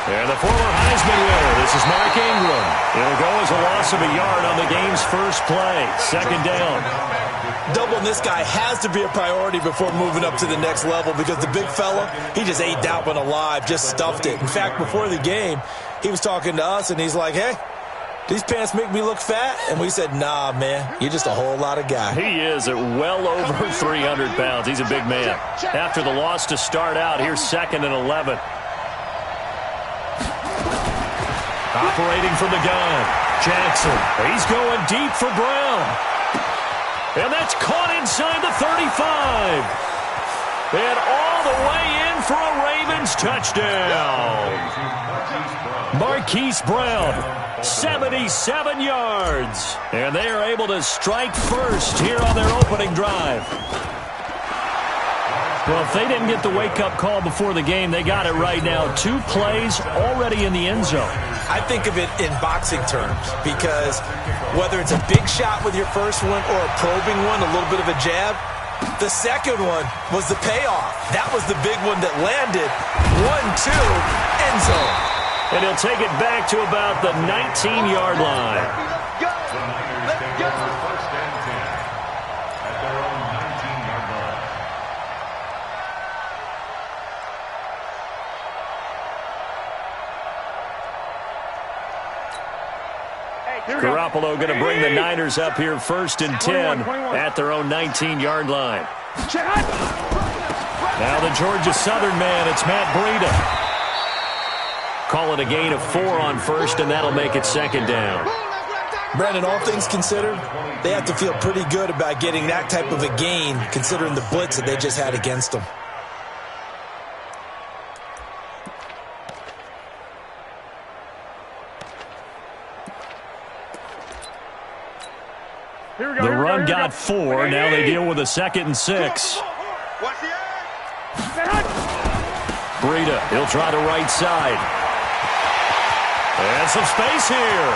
And the former Heisman winner, this is Mark Ingram. It'll go as a loss of a yard on the game's first play. Second down. Doubling this guy has to be a priority before moving up to the next level because the big fella, he just ate that one alive, just stuffed it. In fact, before the game, he was talking to us, and he's like, hey, these pants make me look fat? And we said, nah, man, you're just a whole lot of guy. He is at well over 300 pounds. He's a big man. After the loss to start out, here's 2nd and 11. Operating from the gun, Jackson. He's going deep for Brown. And that's caught inside the 35. And all the way in for a Ravens touchdown. Marquise Brown, 77 yards. And they are able to strike first here on their opening drive. Well, if they didn't get the wake-up call before the game, they got it right now. 2 plays already in the end zone. I think of it in boxing terms because whether it's a big shot with your first one or a probing one, a little bit of a jab, the second one was the payoff. That was the big one that landed. 1-2, end zone. And he'll take it back to about the 19-yard line. Garoppolo going to bring the Niners up here 1st and 10 at their own 19-yard line. Now the Georgia Southern man, it's Matt Breida. Call it a gain of 4 on 1st, and that'll make it 2nd down. Brandon, all things considered, they have to feel pretty good about getting that type of a gain considering the blitz that they just had against them. The run got 4. Now they deal with a 2nd and 6. Breida, he'll try the right side. And some space here.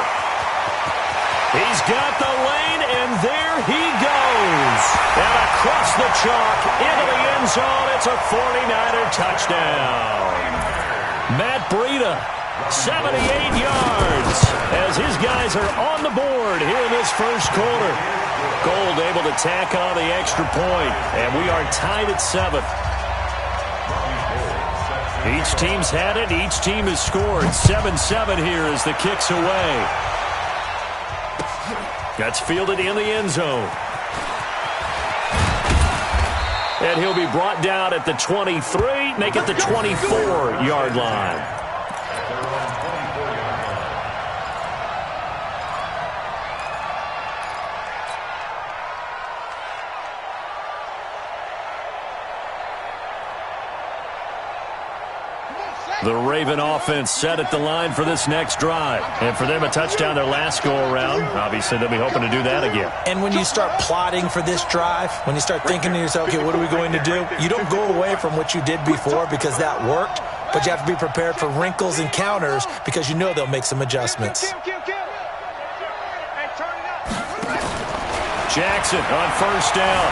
He's got the lane, and there he goes. And across the chalk into the end zone, it's a 49er touchdown. Matt Breida, 78 yards, as his guys are on the board here in this first quarter. Gold able to tack on the extra point, and we are tied at 7. Each team's had it. Each team has scored. 7-7 here as the kick's away. That's fielded in the end zone. And he'll be brought down at the 23, make it the 24-yard line. The Raven offense set at the line for this next drive. And for them, a touchdown their last go-around. Obviously, they'll be hoping to do that again. And when you start plotting for this drive, when you start thinking to yourself, okay, what are we going to do? You don't go away from what you did before because that worked, but you have to be prepared for wrinkles and counters because you know they'll make some adjustments. Jackson on 1st down.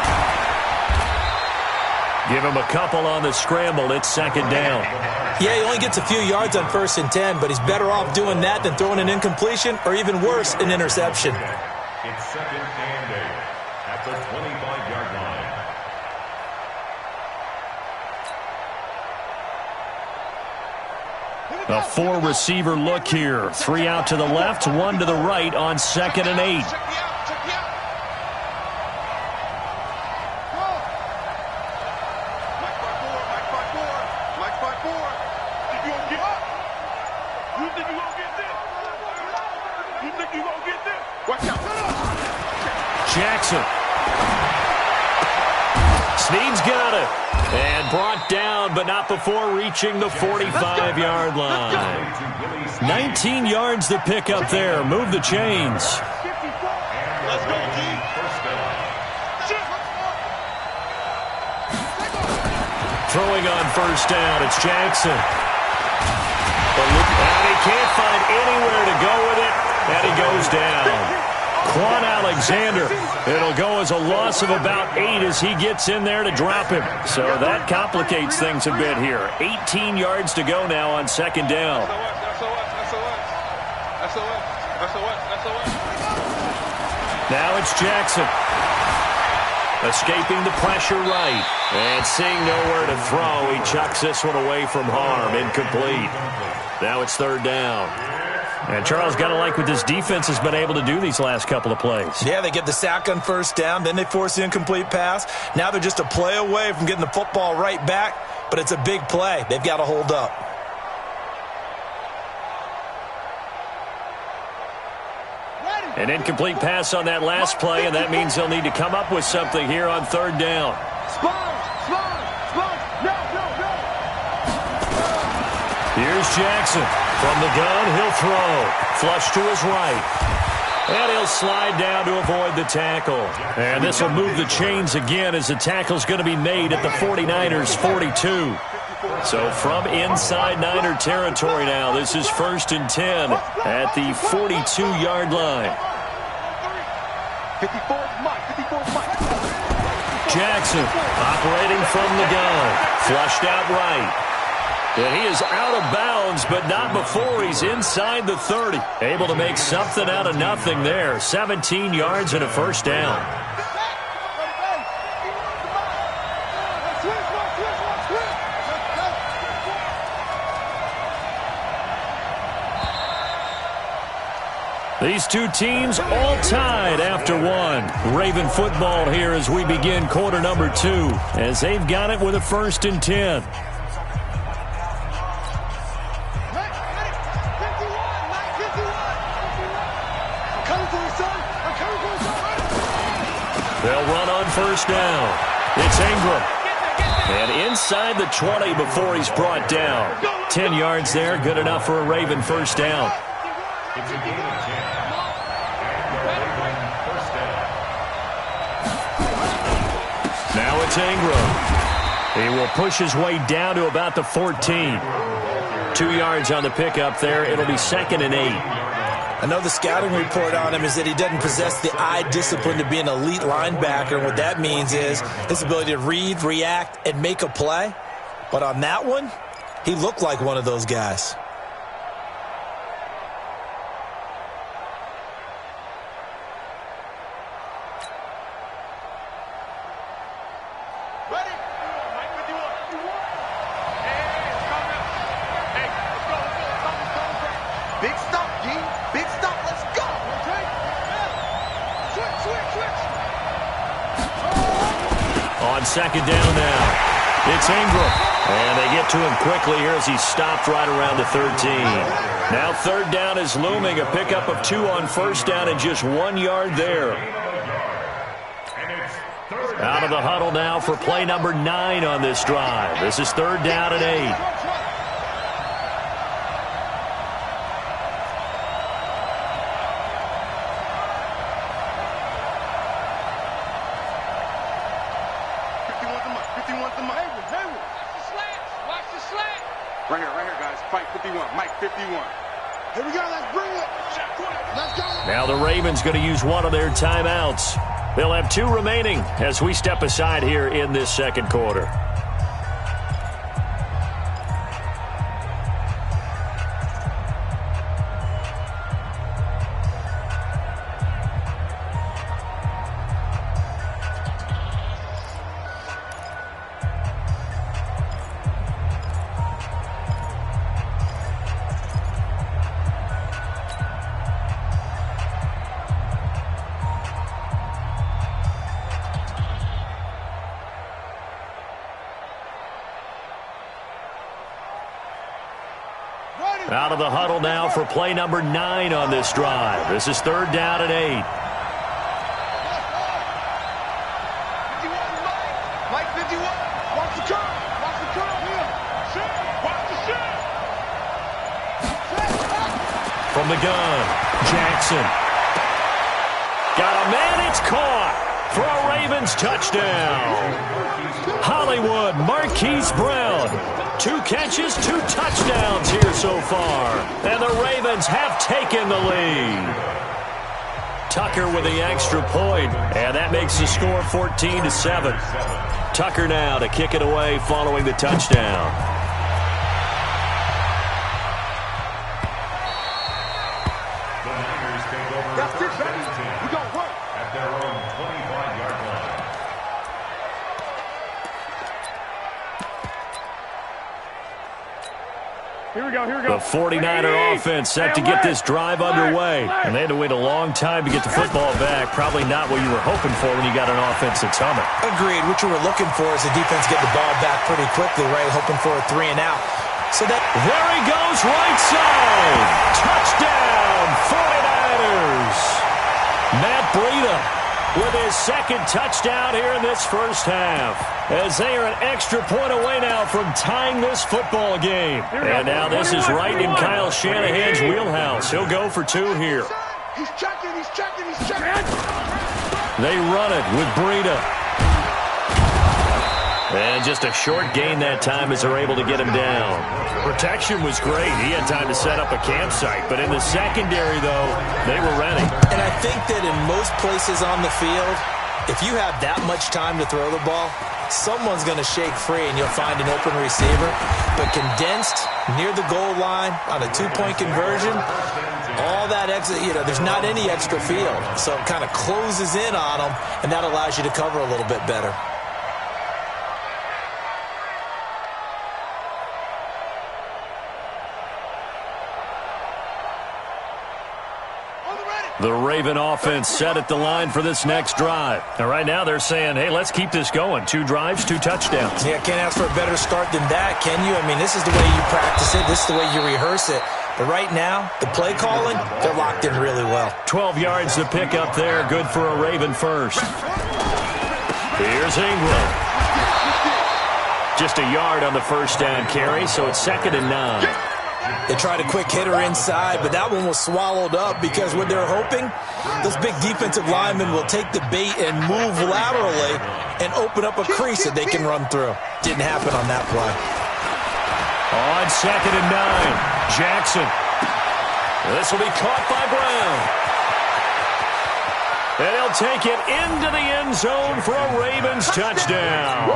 Give him a couple on the scramble. It's 2nd down. Yeah, he only gets a few yards on 1st and 10, but he's better off doing that than throwing an incompletion or even worse, an interception. It's 2nd and 8 at the 25-yard line. A 4-receiver look here. 3 out to the left, 1 to the right on 2nd and 8. Jackson. Snead's got it. And brought down, but not before reaching the 45-yard line. 19 yards to pick up there. Move the chains. Throwing on 1st down, it's Jackson. And he can't find anywhere to go with it, and he goes down. Quan Alexander. It'll go as a loss of about 8 as he gets in there to drop him. So that complicates things a bit here. 18 yards to go now on second down. Now it's Jackson. Escaping the pressure right. And seeing nowhere to throw, he chucks this one away from harm. Incomplete. Now it's third down. And Charles, got to like what this defense has been able to do these last couple of plays. Yeah, they get the sack on first down, then they force the incomplete pass. Now they're just a play away from getting the football right back, but it's a big play. They've got to hold up. An incomplete pass on that last play, and that means they'll need to come up with something here on third down. Here's Jackson. From the gun, he'll throw. Flush to his right. And he'll slide down to avoid the tackle. And this will move the chains again as the tackle's going to be made at the 49ers' 42. So from inside Niner territory now, this is 1st and 10 at the 42-yard line. Jackson operating from the gun. Flushed out right. And he is out of bounds, but not before he's inside the 30. Able to make something out of nothing there. 17 yards and a first down. These two teams all tied after one. Raven football here as we begin quarter number 2, as they've got it with a 1st and 10. They'll run on first down. It's Ingram. And inside the 20 before he's brought down. 10 yards there, good enough for a Raven first down. Now it's Ingram. He will push his way down to about the 14. 2 yards on the pickup there. It'll be 2nd and 8. I know the scouting report on him is that he doesn't possess the eye discipline to be an elite linebacker. And what that means is his ability to read, react, and make a play. But on that one, he looked like one of those guys. Second down now. It's Ingram. And they get to him quickly here as he's stopped right around the 13. Now third down is looming. A pickup of 2 on first down and just 1 yard there. Out of the huddle now for play number 9 on this drive. This is 3rd down and 8. Now the Ravens going to use one of their timeouts. They'll have 2 remaining as we step aside here in this second quarter. Out of the huddle now for play number 9 on this drive. This is 3rd down and 8. From the gun, Jackson. Got a man, it's caught for a Ravens touchdown. Hollywood Marquise Brown. 2 catches, 2 touchdowns here so far. And the Ravens have taken the lead. Tucker with the extra point, and that makes the score 14-7. Tucker now to kick it away following the touchdown. The Niners take over first and 10 at their own 25-yard line. Here we go, here we go. The 49er offense set to get this drive underway. And they had to wait a long time to get the football back. Probably not what you were hoping for when you got an offense that's humming. Agreed. What you were looking for is the defense get the ball back pretty quickly, right? Hoping for a 3 and out. So that there he goes, right side. Touchdown, 49ers. Matt Breida with his second touchdown here in this first half, as they are an extra point away now from tying this football game. And now this is right in Kyle Shanahan's wheelhouse. He'll go for 2 here. He's checking, he's checking, he's checking. They run it with Breida. And just a short gain that time as they're able to get him down. Protection was great. He had time to set up a campsite. But in the secondary, though, they were ready. And I think that in most places on the field, if you have that much time to throw the ball, someone's going to shake free and you'll find an open receiver. But condensed near the goal line on a 2-point conversion, all that extra, there's not any extra field. So it kind of closes in on them, and that allows you to cover a little bit better. The Raven offense set at the line for this next drive. And right now they're saying, hey, let's keep this going. 2 drives, 2 touchdowns. Yeah, can't ask for a better start than that, can you? I mean, this is the way you practice it. This is the way you rehearse it. But right now, the play calling, they're locked in really well. 12 yards to pick up there. Good for a Raven first. Here's Ingram. Just a yard on the first down carry, so it's 2nd and 9. They tried a quick hitter inside, but that one was swallowed up because what they're hoping, those big defensive linemen will take the bait and move laterally and open up a crease that they can run through. Didn't happen on that play. On 2nd and 9, Jackson. This will be caught by Brown. And he'll take it into the end zone for a Ravens touchdown.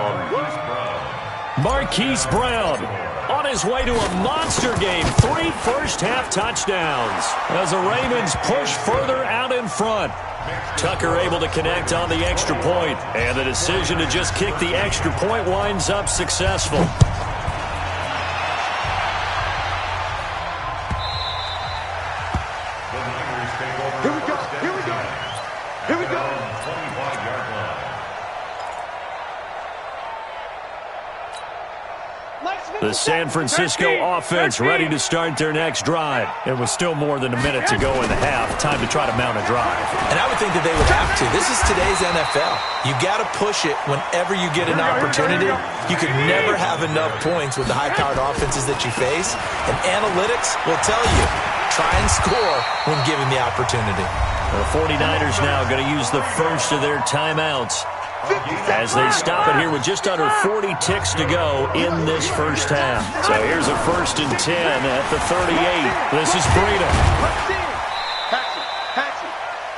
Marquise Brown on his way to a monster game. 3 first-half touchdowns as the Ravens push further out in front. Tucker able to connect on the extra point, and the decision to just kick the extra point winds up successful. Here we go, here we go, here we go. The San Francisco offense ready to start their next drive. And with still more than a minute to go in the half, time to try to mount a drive. And I would think that they would have to. This is today's NFL. You got to push it whenever you get an opportunity. You can never have enough points with the high-powered offenses that you face. And analytics will tell you, try and score when given the opportunity. The 49ers now going to use the first of their timeouts as they stop it here with just under 40 ticks to go in this first half. So here's a 1st and 10 at the 38. This is Breida.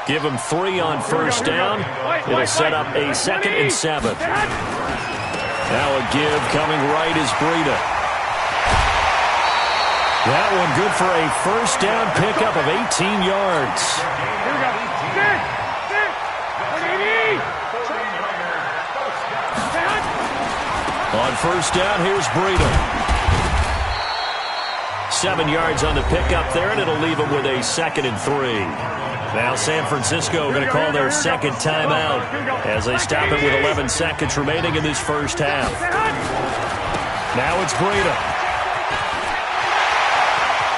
Give him 3 on first down. It'll set up a 2nd and 7. Now a give coming right is Breida. That one good for a first down pickup of 18 yards. Here we go. On first down, here's Breida. 7 yards on the pickup there, and it'll leave him with a 2nd and 3. Now San Francisco going to call their second timeout as they stop it with 11 seconds remaining in this first half. Now it's Breida.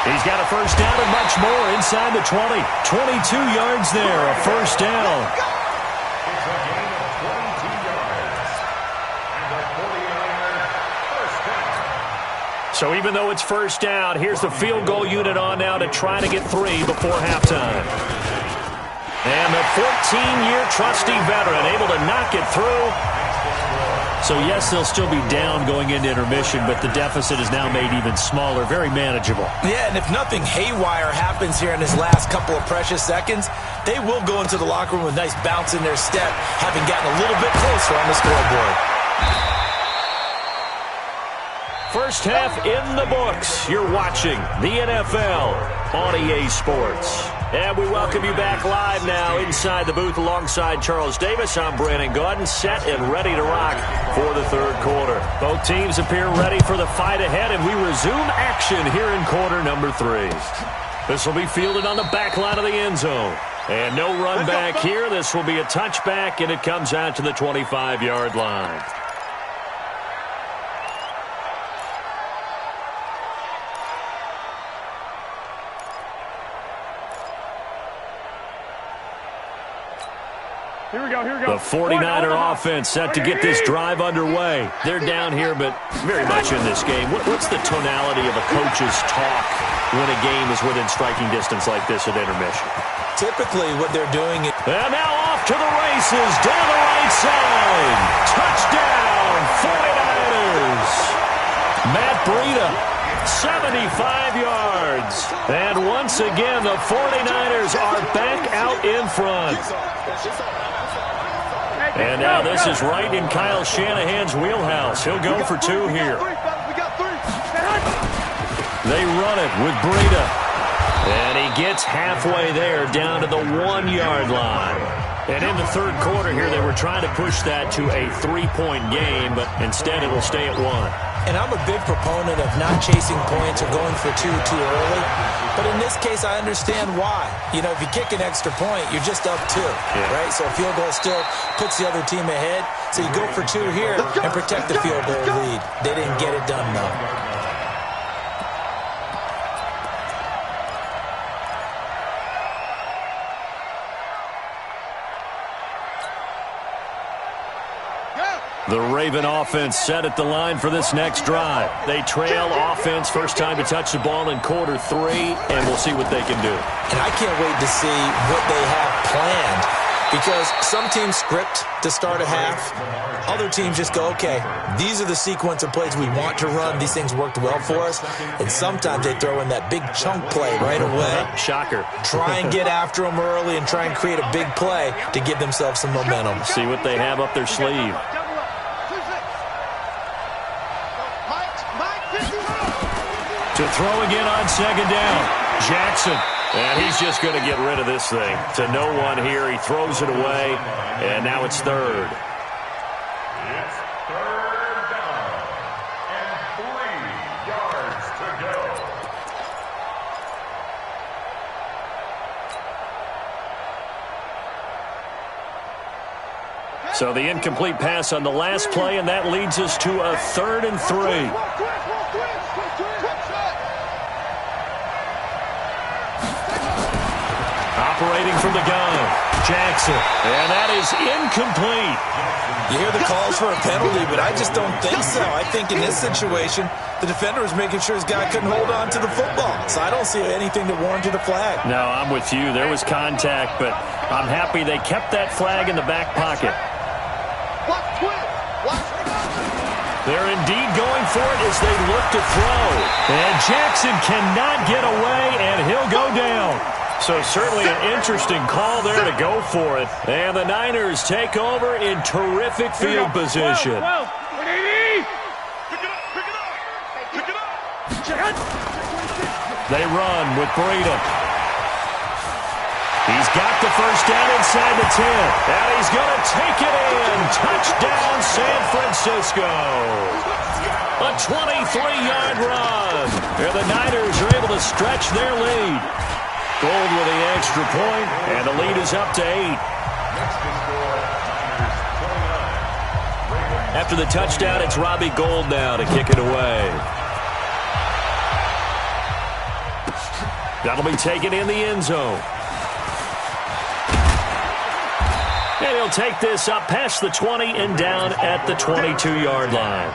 He's got a first down and much more inside the 20. 22 yards there, a first down. So even though it's first down, here's the field goal unit on now to try to get 3 before halftime. And the 14-year trusty veteran able to knock it through. So, yes, they'll still be down going into intermission, but the deficit is now made even smaller, very manageable. Yeah, and if nothing haywire happens here in his last couple of precious seconds, They will go into the locker room with a nice bounce in their step, having gotten a little bit closer on the scoreboard. First half in the books. You're watching the NFL on EA Sports. And we welcome you back live now inside the booth alongside Charles Davis. I'm Brandon Gaudin, set and ready to rock for the third quarter. Both teams appear ready for the fight ahead, and we resume action here in quarter number 3. This will be fielded on the back line of the end zone. And no run back here. This will be a touchback, and it comes out to the 25-yard line. Here we go, here we go. The 49er offense set to get this drive underway. They're down here, but very much in this game. What's the tonality of a coach's talk when a game is within striking distance like this at intermission? Typically, what they're doing is... And now off to the races, down the right side. Touchdown, 49ers. Matt Breida, 75 yards. And once again, the 49ers are back out in front. And now this is right in Kyle Shanahan's wheelhouse. He'll go for 2 here. They run it with Breida. And he gets halfway there down to the 1-yard line. And in the third quarter here, they were trying to push that to a 3-point game, but instead it will stay at 1. And I'm a big proponent of not chasing points or going for 2 too early. But in this case, I understand why. You know, if you kick an extra point, you're just up 2, right? So a field goal still puts the other team ahead. So you go for 2 here and protect the field goal lead. They didn't get it done, though. The Raven offense set at the line for this next drive. They trail offense, first time to touch the ball in quarter 3, and we'll see what they can do. And I can't wait to see what they have planned, because some teams script to start a half. Other teams just go, okay, these are the sequence of plays we want to run. These things worked well for us. And sometimes they throw in that big chunk play right away. Shocker. Try and get after them early and try and create a big play to give themselves some momentum. See what they have up their sleeve. To throw again on second down. Jackson. And he's just going to get rid of this thing. To no one here. He throws it away. And now it's third. It's third down. And 3 yards to go. So the incomplete pass on the last play, and that leads us to a 3rd and 3. Operating from the gun, Jackson. And that is incomplete. You hear the calls for a penalty, but I just don't think so. I think in this situation, the defender was making sure his guy couldn't hold on to the football. So I don't see anything that warranted a flag. No, I'm with you. There was contact, but I'm happy they kept that flag in the back pocket. They're indeed going for it as they look to throw. And Jackson cannot get away, and he'll go down. So certainly an interesting call there to go for it. And the Niners take over in terrific field position. They run with Breida. He's got the first down inside the 10. And he's going to take it in. Touchdown, San Francisco. A 23-yard run. And the Niners are able to stretch their lead. Gold with the extra point, and the lead is up to 8. After the touchdown, it's Robbie Gould now to kick it away. That'll be taken in the end zone. And he'll take this up past the 20 and down at the 22-yard line.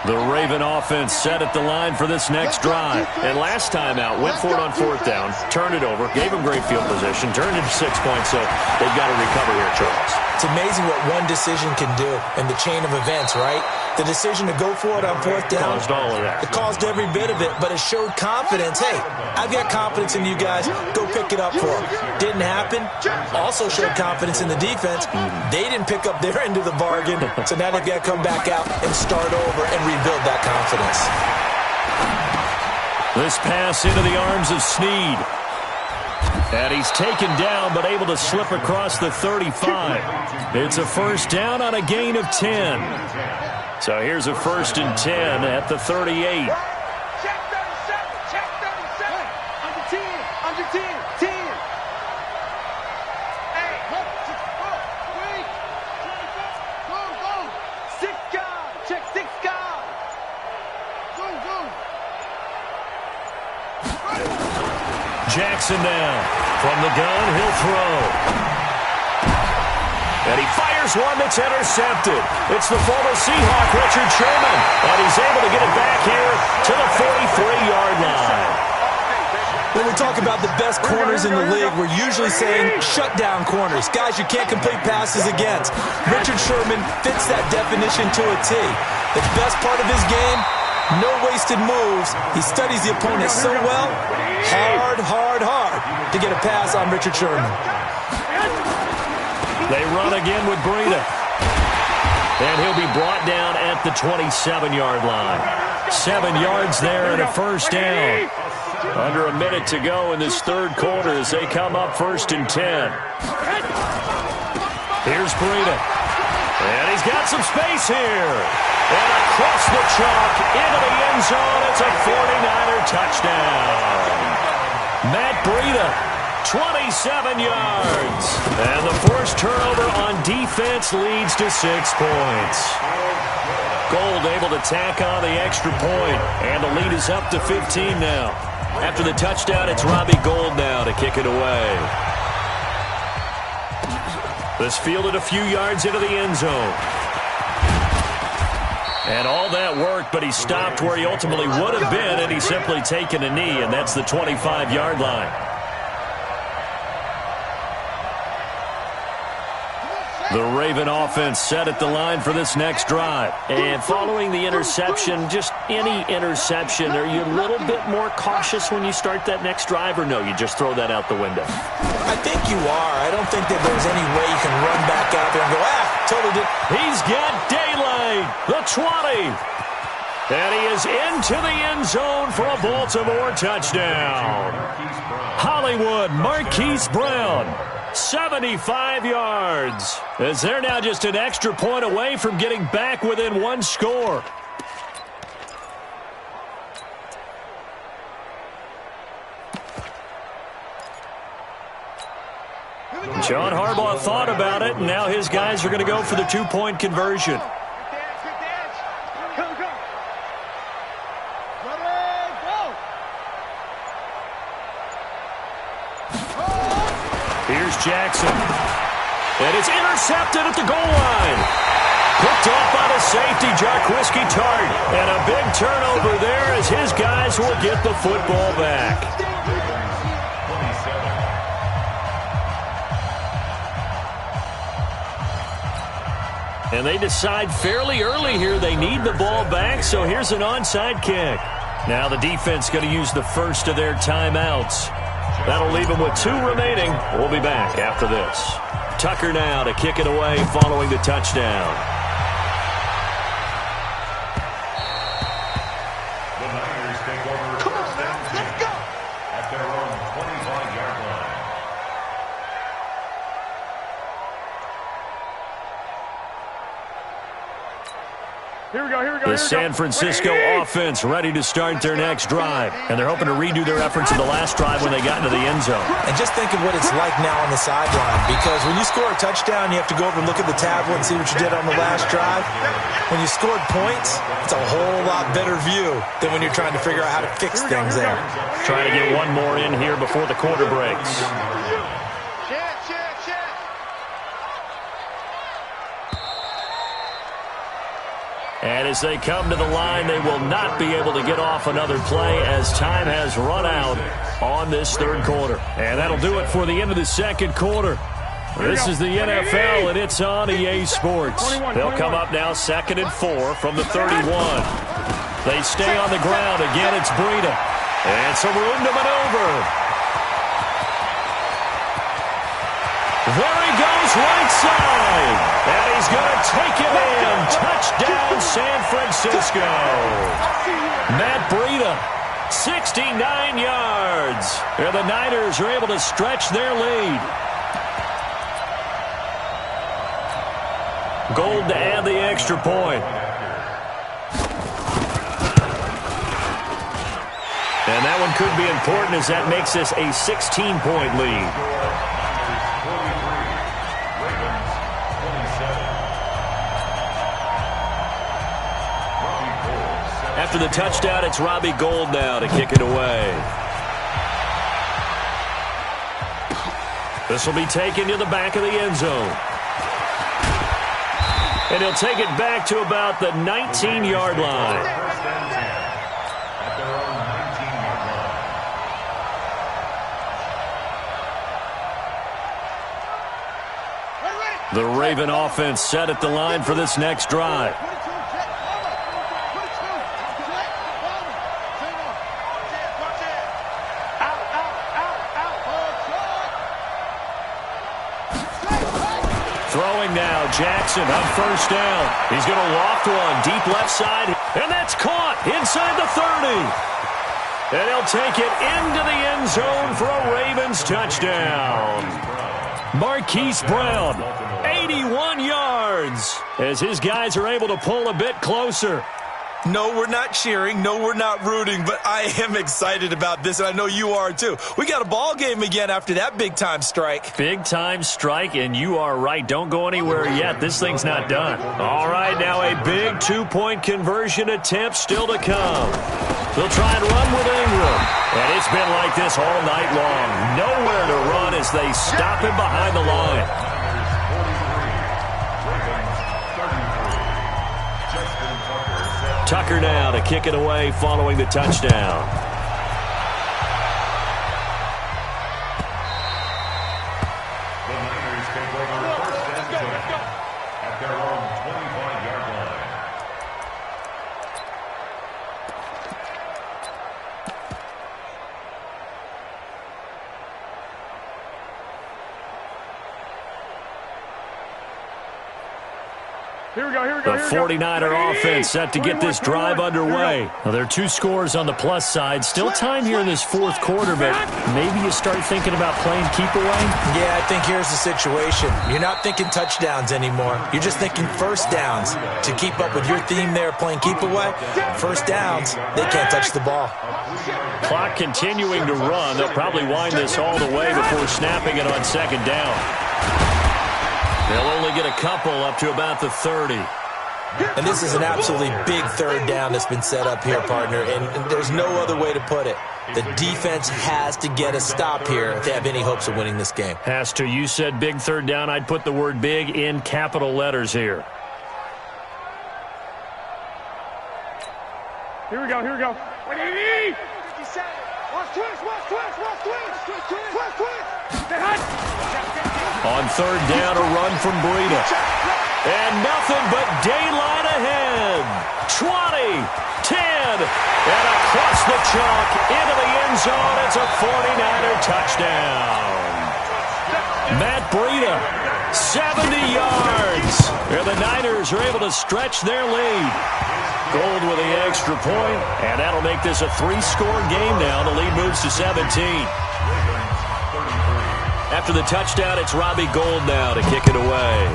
The Raven offense set at the line for this next drive. And last time out, went for it on 4th down, turned it over, gave them great field position, turned it to 6 points, so they've got to recover here, Charles. It's amazing what one decision can do in the chain of events, right? The decision to go for it on fourth down. Caused all of that. It caused every bit of it, but it showed confidence. Hey, I've got confidence in you guys. Go pick it up for them. Didn't happen. Also showed confidence in the defense. They didn't pick up their end of the bargain, so now they've got to come back out and start over and rebuild that confidence. This pass into the arms of Snead. And he's taken down, but able to slip across the 35. It's a first down on a gain of 10. So here's a 1st and 10 at the 38. Check 37. Check 37. Under 10. Under 10. 10. Hey, wait. Go, go. 6 guard. Check 6 guard. Go, go. Jackson now. From the gun, he'll throw. And he fires one that's intercepted. It's the former Seahawk, Richard Sherman. And he's able to get it back here to the 43-yard line. When we talk about the best corners in the league, we're usually saying shutdown corners. Guys you can't complete passes against. Richard Sherman fits that definition to a T. The best part of his game, no wasted moves. He studies the opponent so well. Hard to get a pass on Richard Sherman. They run again with Breida. And he'll be brought down at the 27-yard line. 7 yards there and a first down. Under a minute to go in this third quarter as they come up 1st and 10. Here's Breida. And he's got some space here. And across the chalk into the end zone. It's a 49er touchdown. Matt Breida, 27 yards. And the forced turnover on defense leads to 6 points. Gold able to tack on the extra point. And the lead is up to 15 now. After the touchdown, it's Robbie Gould now to kick it away. This fielded a few yards into the end zone. And all that worked, but he stopped where he ultimately would have been, and he's simply taken a knee, and that's the 25-yard line. The Raven offense set at the line for this next drive. And following the interception, just any interception, are you a little bit more cautious when you start that next drive, or no, you just throw that out the window? I think you are. I don't think that there's any way you can run back out there and go, totally did. He's got daylight, the 20. And he is into the end zone for a Baltimore touchdown. Hollywood Marquise Brown, 75 yards. As they're now just an extra point away from getting back within 1 score. John Harbaugh thought about it, and now his guys are going to go for the 2-point conversion. Here's Jackson. And it's intercepted at the goal line. Picked off by the safety, Jarquiski Tart. And a big turnover there as his guys will get the football back. And they decide fairly early here they need the ball back, so here's an onside kick. Now the defense going to use the first of their timeouts. That'll leave them with 2 remaining. We'll be back after this. Tucker now to kick it away following the touchdown. The Niners take over. Come on, now, let's go. At their own 25-yard line. Here we go. The San Francisco offense ready to start their next drive. And they're hoping to redo their efforts in the last drive when they got into the end zone. And just think of what it's like now on the sideline. Because when you score a touchdown, you have to go over and look at the tablet and see what you did on the last drive. When you scored points, it's a whole lot better view than when you're trying to figure out how to fix things there. Trying to get one more in here before the quarter breaks. And as they come to the line, they will not be able to get off another play as time has run out on this third quarter. And that'll do it for the end of the second quarter. This is the NFL, and it's on EA Sports. They'll come up now 2nd and 4 from the 31. They stay on the ground. Again, it's Breida. And some room to maneuver. There he goes, right side. And he's going to take it in. Touchdown, San Francisco. Matt Breida, 69 yards. And the Niners are able to stretch their lead. Gold to add the extra point. And that one could be important as that makes this a 16-point lead. After the touchdown, it's Robbie Gould now to kick it away. This will be taken to the back of the end zone. And he'll take it back to about the 19-yard line. The Raven offense set at the line for this next drive. Throwing now, Jackson on first down. He's going to loft one deep left side, and that's caught inside the 30. And he'll take it into the end zone for a Ravens touchdown. Marquise Brown, 81 yards, as his guys are able to pull a bit closer. No, we're not cheering. No, we're not rooting, but I am excited about this, and I know you are too. We got a ball game again after that big-time strike. Big-time strike, and you are right. Don't go anywhere yet. This thing's not done. All right, now a big two-point conversion attempt still to come. They'll try and run with Ingram, and it's been like this all night long. Nowhere to run as they stop him behind the line. Tucker now to kick it away following the touchdown. The Niners take over first and 10 at their own 25-yard line. Here we go. The 49er offense set to get this drive underway. Well, there are two scores on the plus side. Still time here in this fourth quarter, but maybe you start thinking about playing keep away? Yeah, I think here's the situation. You're not thinking touchdowns anymore. You're just thinking first downs. To keep up with your theme there, playing keep away, first downs, they can't touch the ball. Clock continuing to run. They'll probably wind this all the way before snapping it on second down. They'll only get a couple up to about the 30. And this is an absolutely big third down that's been set up here, partner, and there's no other way to put it. The defense has to get a stop here if they have any hopes of winning this game. Has to. You said big third down. I'd put the word big in capital letters here. Here we go. What do you need? 57. Watch twist. On third down, a run from Breida. And nothing but daylight ahead. 20, 10, and across the chalk into the end zone. It's a 49er touchdown. Matt Breida, 70 yards. And the Niners are able to stretch their lead. Gold with the extra point, and that'll make this a three-score game now. The lead moves to 17. After the touchdown, it's Robbie Gould now to kick it away.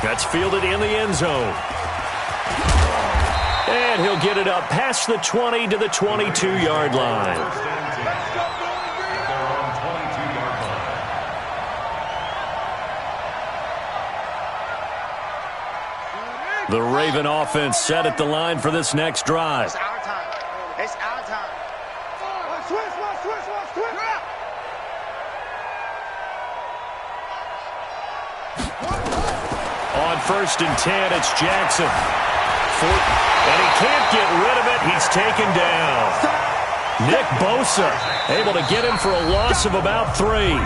That's fielded in the end zone. And he'll get it up past the 20 to the 22-yard line. The Raven offense set at the line for this next drive. It's our time. It's our time. Switch. On first and 10, it's Jackson. And he can't get rid of it. He's taken down. Nick Bosa Able to get him for a loss of about 3.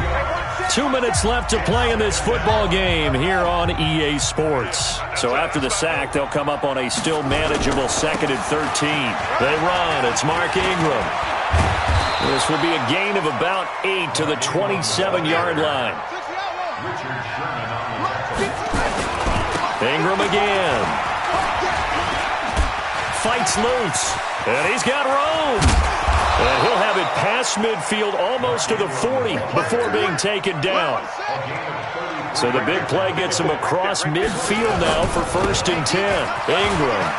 2 minutes left to play in this football game here on EA Sports. So after the sack, they'll come up on a still manageable 2nd and 13. They run. It's Mark Ingram. This will be a gain of about 8 to the 27-yard line. Ingram again. Fights loose. And he's got room. And he'll have it past midfield almost to the 40 before being taken down. So the big play gets him across midfield now for 1st and 10. Ingram.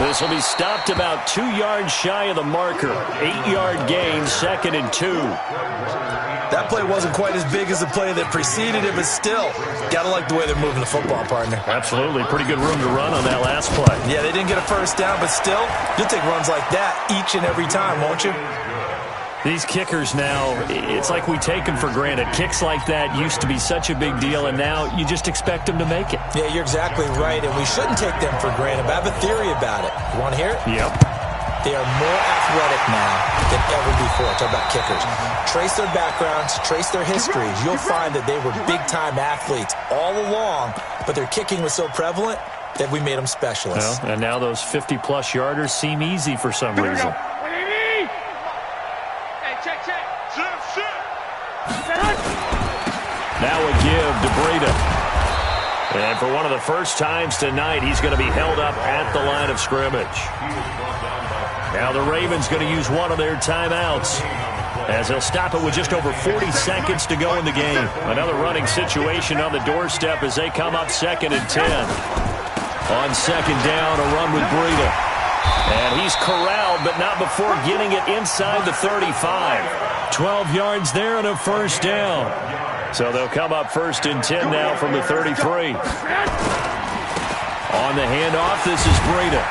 This will be stopped about 2 yards shy of the marker. 8-yard gain, 2nd and 2. That play wasn't quite as big as the play that preceded it, but still, got to like the way they're moving the football, partner. Absolutely. Pretty good room to run on that last play. Yeah, they didn't get a first down, but still, you'll take runs like that each and every time, won't you? These kickers now, it's like we take them for granted. Kicks like that used to be such a big deal, and now you just expect them to make it. Yeah, you're exactly right, and we shouldn't take them for granted, but I have a theory about it. You want to hear it? Yep. They are more athletic now than ever before. Talk about kickers. Trace their backgrounds, trace their histories. You'll find that they were big-time athletes all along, but their kicking was so prevalent that we made them specialists. Well, and now those 50-plus yarders seem easy for some reason. Now a give to Breida. And for one of the first times tonight, he's going to be held up at the line of scrimmage. Now the Ravens going to use one of their timeouts, as they'll stop it with just over 40 seconds to go in the game. Another running situation on the doorstep as they come up 2nd and 10. On 2nd down, a run with Breida. And he's corralled, but not before getting it inside the 35. 12 yards there and a 1st down. So they'll come up 1st and 10 now from the 33. On the handoff, this is Breida.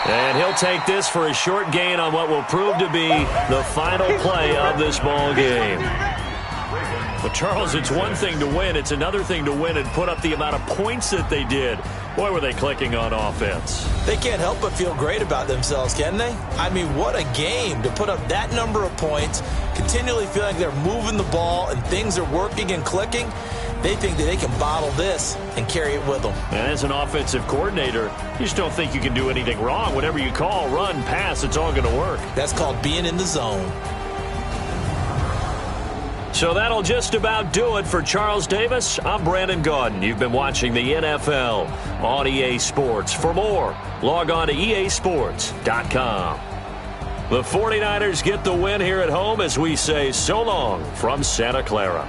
And he'll take this for a short gain on what will prove to be the final play of this ball game. But, Charles, it's one thing to win. It's another thing to win and put up the amount of points that they did. Boy, were they clicking on offense. They can't help but feel great about themselves, can they? I mean, what a game to put up that number of points, continually feeling like they're moving the ball and things are working and clicking. They think that they can bottle this and carry it with them. And as an offensive coordinator, you just don't think you can do anything wrong. Whatever you call, run, pass, it's all going to work. That's called being in the zone. So that'll just about do it for Charles Davis. I'm Brandon Gaudin. You've been watching the NFL on EA Sports. For more, log on to easports.com. The 49ers get the win here at home as we say so long from Santa Clara.